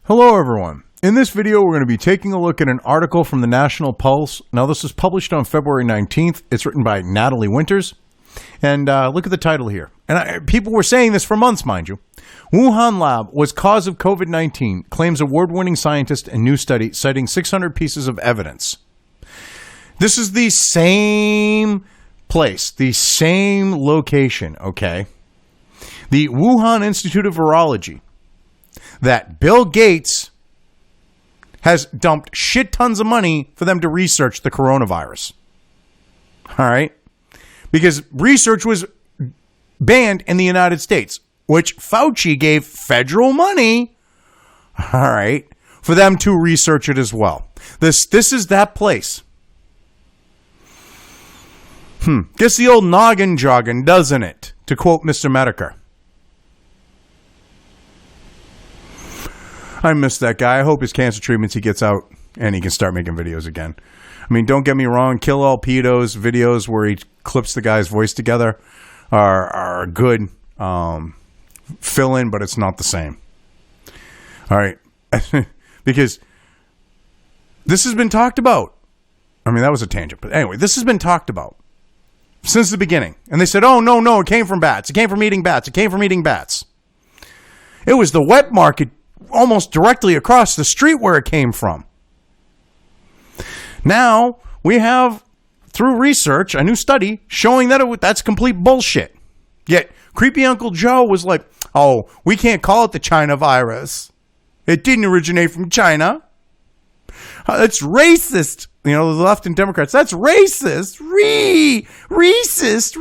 Hello everyone. In this video we're going to be taking a look at an article from the National Pulse. Now this was published on February 19th. It's written by Natalie Winters. And look at the title here. And people were saying this for months, mind you. Wuhan lab was cause of COVID-19, claims award-winning scientist in new study citing 600 pieces of evidence. This is the same place, the same location, okay? The Wuhan Institute of Virology that Bill Gates has dumped shit tons of money for them to research the coronavirus. All right? Because research was banned in the United States, which Fauci gave federal money, all right, for them to research it as well. This is that place. Gets the old noggin jogging, doesn't it? To quote Mr. Medicare. I miss that guy. I hope his cancer treatments he gets out and he can start making videos again. I mean, don't get me wrong. Kill All Pedos videos where he clips the guy's voice together are good fill-in, but it's not the same. All right. Because this has been talked about. I mean, that was a tangent. But anyway, this has been talked about since the beginning. And they said, oh, no, it came from bats. It came from eating bats. It came from eating bats. It was the wet market almost directly across the street where it came from. Now, we have, through research, a new study showing that that's complete bullshit. Yet, creepy Uncle Joe was like, oh, we can't call it the China virus. It didn't originate from China. It's racist. You know, the left and Democrats, that's racist. Racist.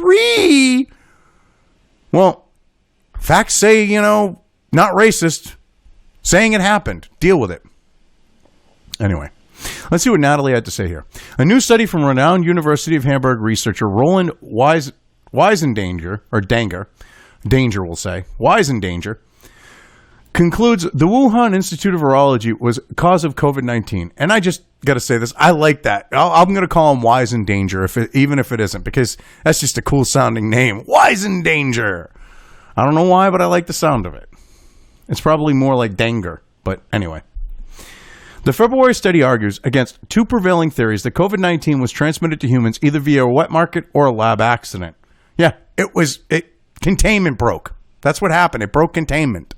Well, facts say, not racist. Saying it happened. Deal with it. Anyway, let's see what Natalie had to say here. A new study from renowned University of Hamburg researcher Roland Wiesendanger, or Danger we'll say, Wiesendanger, concludes the Wuhan Institute of Virology was cause of COVID-19. And I just got to say this. I like that. I'm going to call him Wiesendanger, even if it isn't, because that's just a cool sounding name. Wiesendanger. I don't know why, but I like the sound of it. It's probably more like Danger, but anyway. The February study argues against two prevailing theories that COVID-19 was transmitted to humans either via a wet market or a lab accident. Yeah, containment broke. That's what happened. It broke containment.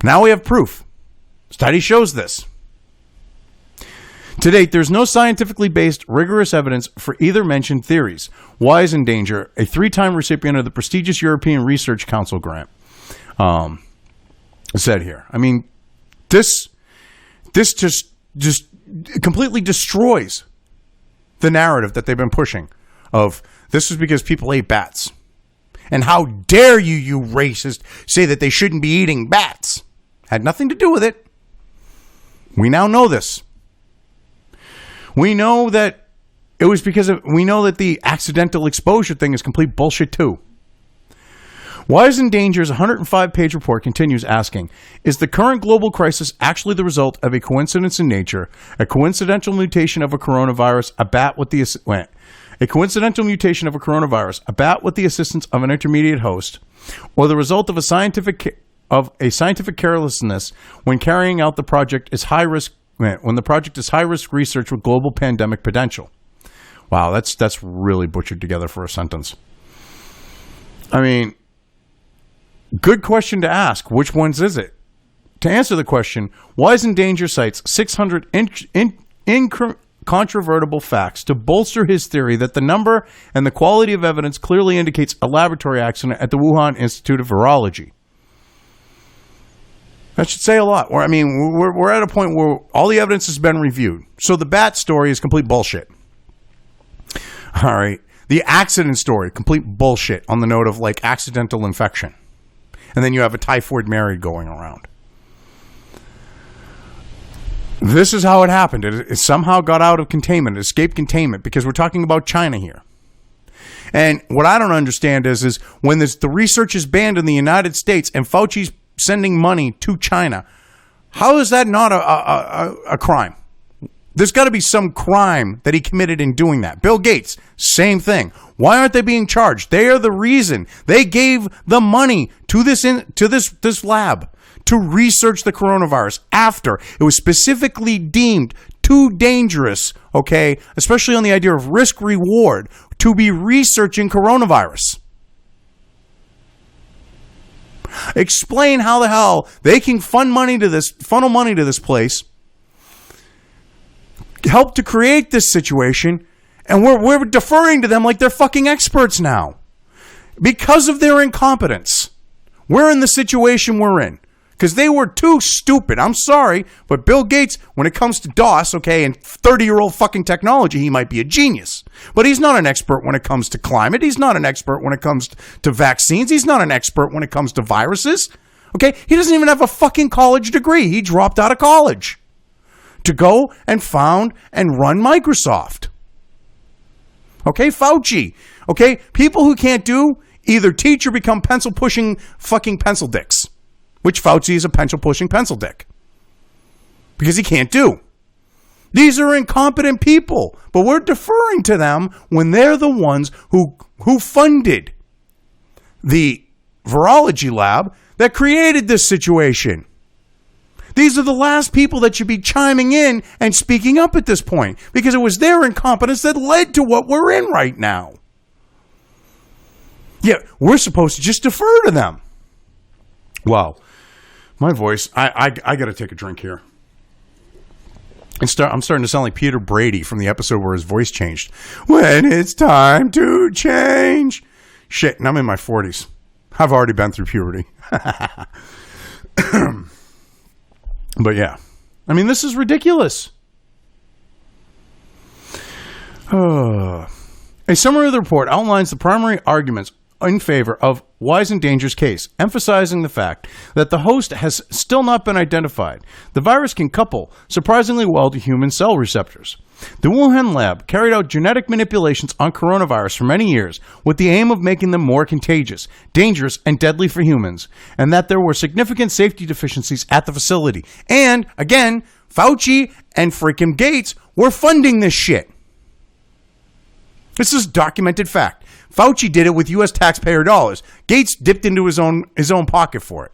Now we have proof. Study shows this. To date, there's no scientifically based, rigorous evidence for either mentioned theories. Wiesendanger, a 3-time recipient of the prestigious European Research Council grant, said here. I mean, this just completely destroys the narrative that they've been pushing of this is because people ate bats. And how dare you racist, say that they shouldn't be eating bats. Had nothing to do with it. We now know this. We know that it was we know that the accidental exposure thing is complete bullshit too. Wiesendanger's 105-page report continues asking, is the current global crisis actually the result of a coincidence in nature, a coincidental mutation of a coronavirus, a bat with the assistance of an intermediate host, or the result of a scientific carelessness when carrying out the project is high risk research with global pandemic potential? Wow, that's really butchered together for a sentence. I mean, good question to ask. Which ones is it? To answer the question, Wiesendanger cites 600 incontrovertible facts to bolster his theory that the number and the quality of evidence clearly indicates a laboratory accident at the Wuhan Institute of Virology. That should say a lot. We're at a point where all the evidence has been reviewed. So the bat story is complete bullshit. All right. The accident story, complete bullshit on the note of accidental infection. And then you have a typhoid Mary going around. This is how it happened. It somehow got out of containment, it escaped containment, because we're talking about China here. And what I don't understand is when the research is banned in the United States and Fauci's sending money to China, how is that not a crime? There's got to be some crime that he committed in doing that. Bill Gates, same thing. Why aren't they being charged? They are the reason. They gave the money to this lab to research the coronavirus after it was specifically deemed too dangerous, okay, especially on the idea of risk-reward, to be researching coronavirus. Explain how the hell they can funnel money to this place, help to create this situation, and we're deferring to them like they're fucking experts now. Because of their incompetence, we're in the situation we're in. Because they were too stupid. I'm sorry, but Bill Gates, when it comes to DOS, okay, and 30-year-old fucking technology, he might be a genius. But he's not an expert when it comes to climate. He's not an expert when it comes to vaccines. He's not an expert when it comes to viruses. Okay? He doesn't even have a fucking college degree. He dropped out of college to go and found and run Microsoft. Okay? Fauci. Okay? People who can't do either teach or become pencil-pushing fucking pencil dicks. Which Fauci is a pencil-pushing pencil dick. Because he can't do. These are incompetent people. But we're deferring to them when they're the ones who funded the virology lab that created this situation. These are the last people that should be chiming in and speaking up at this point. Because it was their incompetence that led to what we're in right now. Yeah, we're supposed to just defer to them. Wow. My voice, I got to take a drink here. I'm starting to sound like Peter Brady from the episode where his voice changed. When it's time to change. Shit, and I'm in my 40s. I've already been through puberty. But yeah. I mean, this is ridiculous. A summary of the report outlines the primary arguments in favor of Wiesendanger's case, emphasizing the fact that the host has still not been identified. The virus can couple surprisingly well to human cell receptors. The Wuhan lab carried out genetic manipulations on coronavirus for many years with the aim of making them more contagious, dangerous, and deadly for humans, and that there were significant safety deficiencies at the facility. And, again, Fauci and freaking Gates were funding this shit. This is documented fact. Fauci did it with U.S. taxpayer dollars. Gates dipped into his own pocket for it.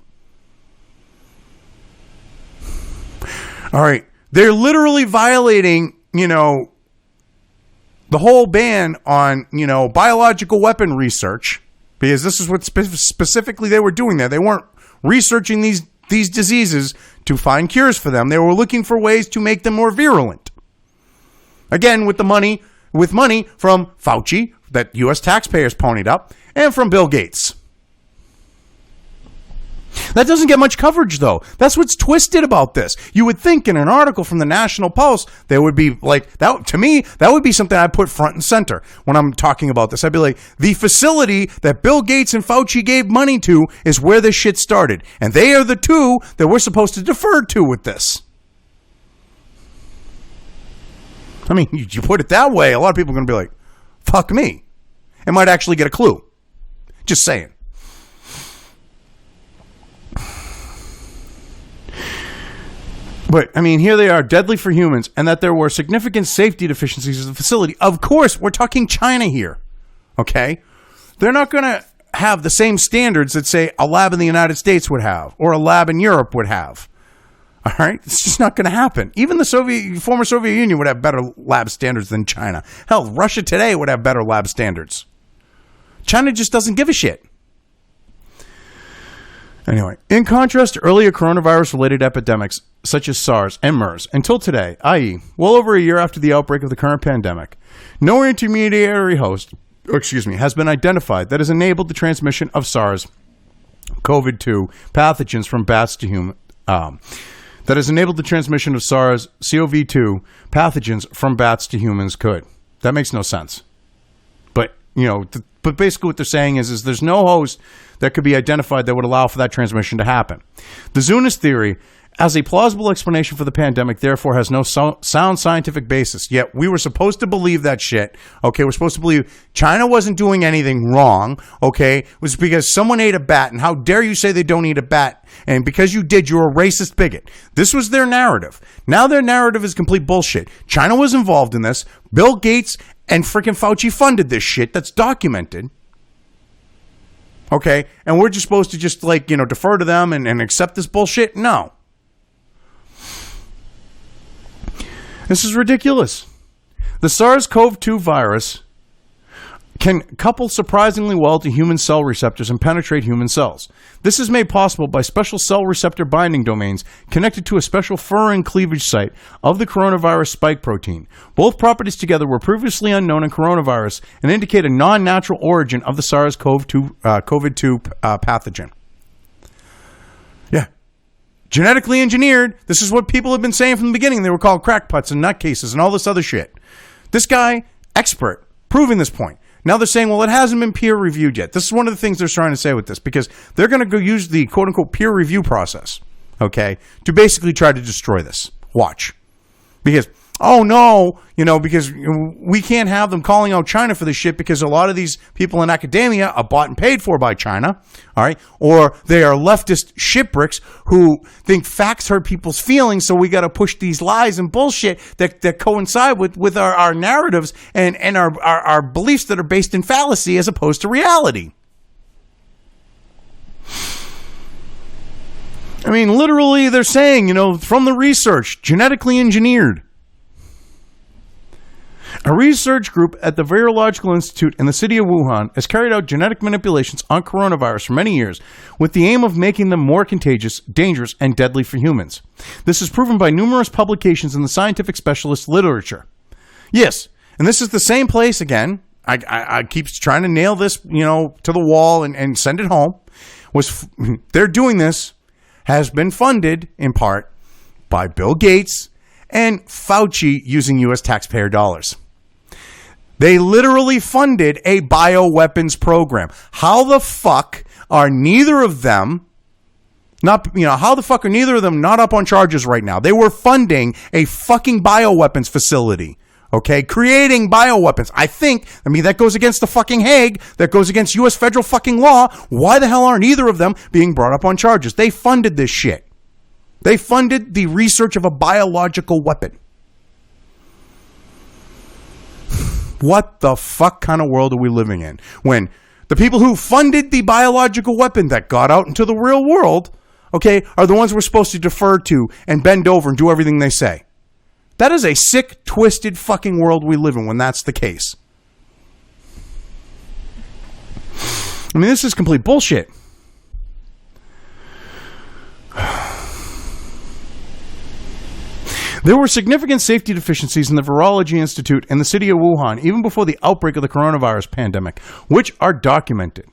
All right. They're literally violating, the whole ban on, biological weapon research, because this is what specifically they were doing there. They weren't researching these diseases to find cures for them. They were looking for ways to make them more virulent. Again, with money from Fauci, that U.S. taxpayers ponied up, and from Bill Gates. That doesn't get much coverage, though. That's what's twisted about this. You would think in an article from the National Post, there would be like, that. To me, that would be something I'd put front and center when I'm talking about this. I'd be like, the facility that Bill Gates and Fauci gave money to is where this shit started. And they are the two that we're supposed to defer to with this. I mean, you put it that way, a lot of people are going to be like, fuck me. And might actually get a clue. Just saying. But, I mean, here they are, deadly for humans, and that there were significant safety deficiencies at the facility. Of course, we're talking China here. Okay? They're not going to have the same standards that, say, a lab in the United States would have, or a lab in Europe would have. All right? It's just not going to happen. Even the former Soviet Union would have better lab standards than China. Hell, Russia today would have better lab standards. China just doesn't give a shit. Anyway, in contrast to earlier coronavirus-related epidemics such as SARS and MERS, until today, i.e., well over a year after the outbreak of the current pandemic, no intermediary host, has been identified that has enabled the transmission of SARS-CoV-2 pathogens from bats to humans. That has enabled the transmission of SARS-CoV-2 pathogens from bats to humans could. That makes no sense. But, but basically what they're saying is there's no host that could be identified that would allow for that transmission to happen. The Zoonis theory, as a plausible explanation for the pandemic, therefore has no sound scientific basis. Yet we were supposed to believe that shit. Okay, we're supposed to believe China wasn't doing anything wrong. Okay, it was because someone ate a bat, and how dare you say they don't eat a bat? And because you did, you're a racist bigot. This was their narrative. Now their narrative is complete bullshit. China was involved in this. Bill Gates and freaking Fauci funded this shit. That's documented. Okay? And we're just supposed to just, defer to them and accept this bullshit? No. This is ridiculous. The SARS-CoV-2 virus can couple surprisingly well to human cell receptors and penetrate human cells. This is made possible by special cell receptor binding domains connected to a special furin cleavage site of the coronavirus spike protein. Both properties together were previously unknown in coronavirus and indicate a non-natural origin of the SARS-CoV-2 pathogen. Yeah. Genetically engineered. This is what people have been saying from the beginning. They were called crackpots and nutcases and all this other shit. This guy, expert, proving this point. Now they're saying, well, it hasn't been peer-reviewed yet. This is one of the things they're trying to say with this, because they're going to go use the quote-unquote peer review process, okay, to basically try to destroy this. Watch. Because, oh, no, because we can't have them calling out China for this shit because a lot of these people in academia are bought and paid for by China, all right, or they are leftist shitbricks who think facts hurt people's feelings, so we got to push these lies and bullshit that coincide with our narratives and our beliefs that are based in fallacy as opposed to reality. I mean, literally, they're saying, from the research, genetically engineered. A research group at the Virological Institute in the city of Wuhan has carried out genetic manipulations on coronavirus for many years with the aim of making them more contagious, dangerous, and deadly for humans. This is proven by numerous publications in the scientific specialist literature. Yes, and this is the same place again. I keep trying to nail this, to the wall and send it home. They're doing this has been funded in part by Bill Gates and Fauci using U.S. taxpayer dollars. They literally funded a bioweapons program. How the fuck are neither of them not up on charges right now? They were funding a fucking bioweapons facility. Okay, creating bioweapons. That goes against the fucking Hague. That goes against U.S. federal fucking law. Why the hell aren't either of them being brought up on charges? They funded this shit. They funded the research of a biological weapon. What the fuck kind of world are we living in? When the people who funded the biological weapon that got out into the real world, okay, are the ones we're supposed to defer to and bend over and do everything they say. That is a sick, twisted fucking world we live in when that's the case. I mean, this is complete bullshit. There were significant safety deficiencies in the Virology Institute in the city of Wuhan even before the outbreak of the coronavirus pandemic, which are documented.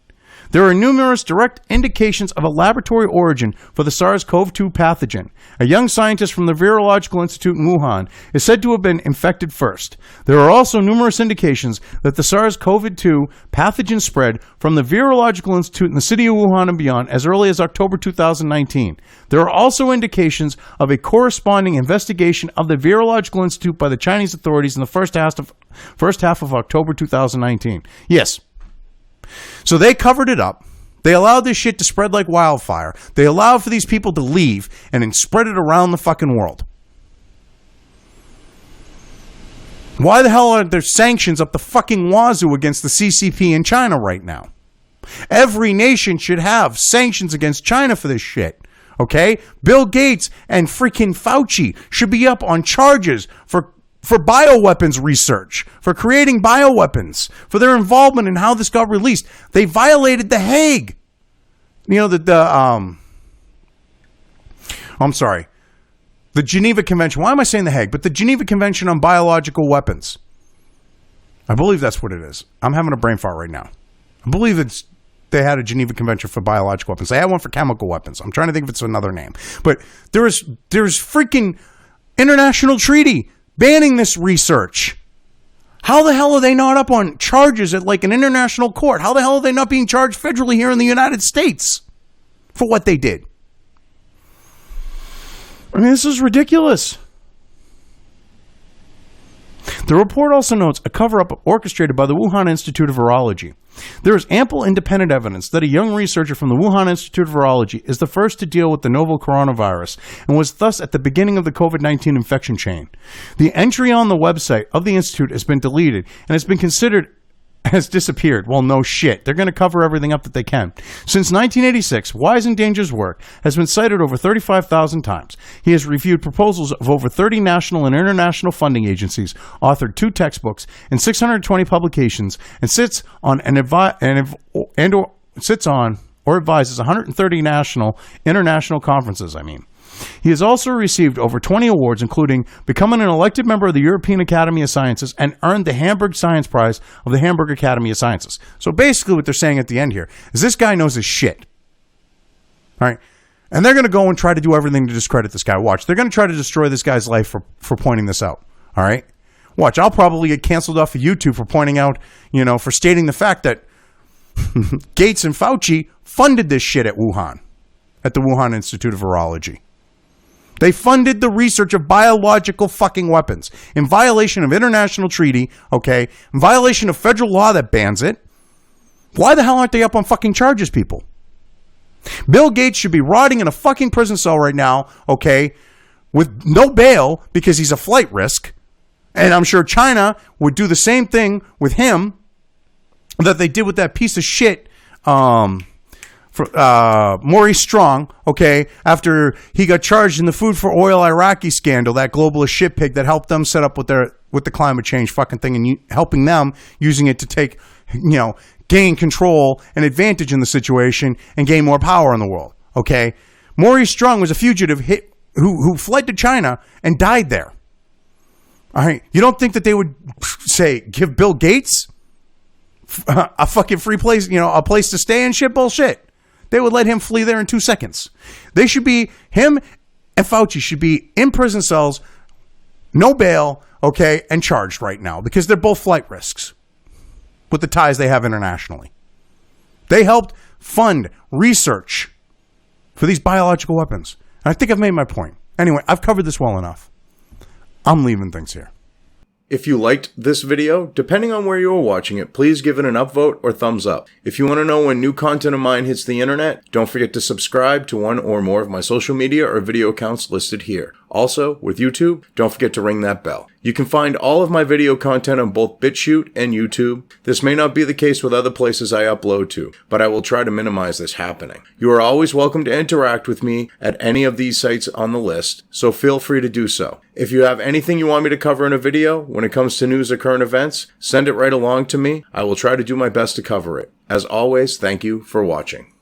There are numerous direct indications of a laboratory origin for the SARS-CoV-2 pathogen. A young scientist from the Virological Institute in Wuhan is said to have been infected first. There are also numerous indications that the SARS-CoV-2 pathogen spread from the Virological Institute in the city of Wuhan and beyond as early as October 2019. There are also indications of a corresponding investigation of the Virological Institute by the Chinese authorities in the first half of October 2019. Yes. So they covered it up. They allowed this shit to spread like wildfire. They allowed for these people to leave and then spread it around the fucking world. Why the hell are there sanctions up the fucking wazoo against the CCP in China right now? Every nation should have sanctions against China for this shit. Okay? Bill Gates and freaking Fauci should be up on charges for bioweapons research, for creating bioweapons, for their involvement in how this got released. They violated the Hague. The Geneva Convention. Why am I saying the Hague? But the Geneva Convention on Biological Weapons. I believe that's what it is. I'm having a brain fart right now. I believe they had a Geneva Convention for biological weapons. They had one for chemical weapons. I'm trying to think if it's another name. But there's freaking international treaty banning this research. How the hell are they not up on charges at like an international court? How the hell are they not being charged federally here in the United States for what they did? I mean, this is ridiculous. The report also notes a cover-up orchestrated by the Wuhan Institute of Virology. There is ample independent evidence that a young researcher from the Wuhan Institute of Virology is the first to deal with the novel coronavirus and was thus at the beginning of the COVID-19 infection chain. The entry on the website of the institute has been deleted and has been considered has disappeared. Well, no shit. They're going to cover everything up that they can. Since 1986, Wiesendanger's work has been cited over 35,000 times. He has reviewed proposals of over 30 national and international funding agencies, authored 2 textbooks and 620 publications, and sits on or advises 130 national, international conferences, He has also received over 20 awards, including becoming an elected member of the European Academy of Sciences and earned the Hamburg Science Prize of the Hamburg Academy of Sciences. So basically what they're saying at the end here is this guy knows his shit. All right? And they're going to go and try to do everything to discredit this guy. Watch. They're going to try to destroy this guy's life for pointing this out. All right? Watch. I'll probably get canceled off of YouTube for pointing out, for stating the fact that Gates and Fauci funded this shit at Wuhan, at the Wuhan Institute of Virology. They funded the research of biological fucking weapons in violation of international treaty, okay, in violation of federal law that bans it. Why the hell aren't they up on fucking charges, people? Bill Gates should be rotting in a fucking prison cell right now, okay, with no bail because he's a flight risk. And I'm sure China would do the same thing with him that they did with that piece of shit, Maurice Strong, okay, after he got charged in the food for oil Iraqi scandal, that globalist shit pig that helped them set up with the climate change fucking thing and helping them using it to take, gain control and advantage in the situation and gain more power in the world, okay? Maurice Strong was a fugitive who fled to China and died there. All right, you don't think that they would say, give Bill Gates a fucking free place, a place to stay and shit? Bullshit. They would let him flee there in 2 seconds. They should be, him and Fauci should be in prison cells, no bail, okay, and charged right now because they're both flight risks with the ties they have internationally. They helped fund research for these biological weapons. And I think I've made my point. Anyway, I've covered this well enough. I'm leaving things here. If you liked this video, depending on where you are watching it, please give it an upvote or thumbs up. If you want to know when new content of mine hits the internet, don't forget to subscribe to one or more of my social media or video accounts listed here. Also, with YouTube, don't forget to ring that bell. You can find all of my video content on both BitChute and YouTube. This may not be the case with other places I upload to, but I will try to minimize this happening. You are always welcome to interact with me at any of these sites on the list, so feel free to do so. If you have anything you want me to cover in a video, when it comes to news or current events, send it right along to me. I will try to do my best to cover it. As always, thank you for watching.